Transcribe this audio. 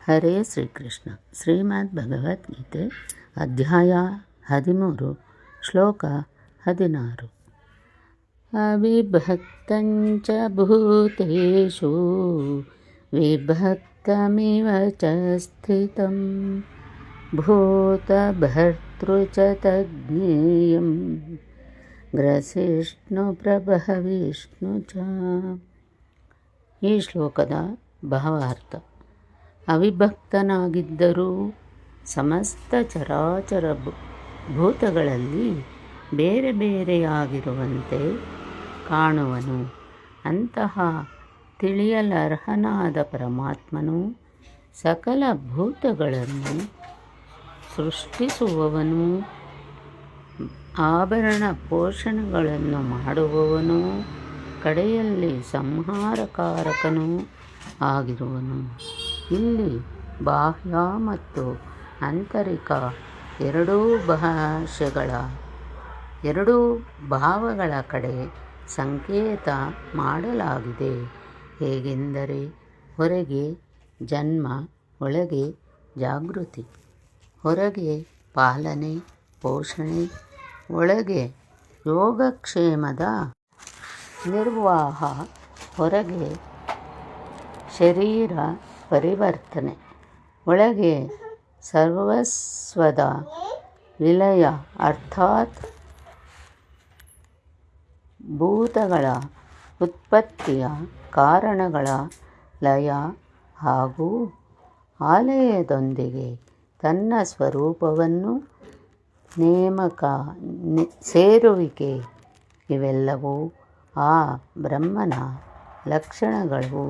ಹರೇ ಶ್ರೀಕೃಷ್ಣ. ಶ್ರೀಮದ್ ಭಗವದ್ಗೀತೆ ಅಧ್ಯಾಯ 13 ಶ್ಲೋಕ 16. ಅವಿಭಕ್ತಂಚ ಭೂತೇಷು ವಿಭಕ್ತಮಿವ ಚ ಸ್ಥಿತಂ ಭೂತಭರ್ತೃ ಚ ತಜ್ಞೇಯಂ ಗ್ರಸಿಷ್ಣು ಪ್ರಭವಿಷ್ಣು ಚ. ಈ ಶ್ಲೋಕದ ಭಾವಾರ್ಥ: ಅವಿಭಕ್ತನಾಗಿದ್ದರೂ ಸಮಸ್ತ ಚರಾಚರ ಭೂತಗಳಲ್ಲಿ ಬೇರೆ ಬೇರೆಯಾಗಿರುವಂತೆ ಕಾಣುವನು. ಅಂತಹ ತಿಳಿಯಲರ್ಹನಾದ ಪರಮಾತ್ಮನು ಸಕಲ ಭೂತಗಳನ್ನು ಸೃಷ್ಟಿಸುವವನು, ಆಭರಣ ಪೋಷಣೆಗಳನ್ನು ಮಾಡುವವನು, ಕಡೆಯಲ್ಲಿ ಸಂಹಾರಕಾರಕನೂ ಆಗಿರುವನು. ಇಲ್ಲಿ ಬಾಹ್ಯ ಮತ್ತು ಆಂತರಿಕ ಎರಡೂ ಭಾವಗಳ ಕಡೆ ಸಂಕೇತ ಮಾಡಲಾಗಿದೆ. ಹೇಗೆಂದರೆ, ಹೊರಗೆ ಜನ್ಮ, ಒಳಗೆ ಜಾಗೃತಿ; ಹೊರಗೆ ಪಾಲನೆ ಪೋಷಣೆ, ಒಳಗೆ ಯೋಗಕ್ಷೇಮದ ನಿರ್ವಾಹ; ಹೊರಗೆ ಶರೀರ ಪರಿವರ್ತನೆ, ಒಳಗೆ ಸರ್ವಸ್ವದ ವಿಲಯ. ಅರ್ಥಾತ್ ಭೂತಗಳ ಉತ್ಪತ್ತಿಯ ಕಾರಣಗಳ ಲಯ ಹಾಗೂ ಆಲಯದೊಂದಿಗೆ ತನ್ನ ಸ್ವರೂಪವನ್ನು ಸೇರುವಿಕೆ ಇವೆಲ್ಲವೂ ಆ ಬ್ರಹ್ಮನ ಲಕ್ಷಣಗಳು.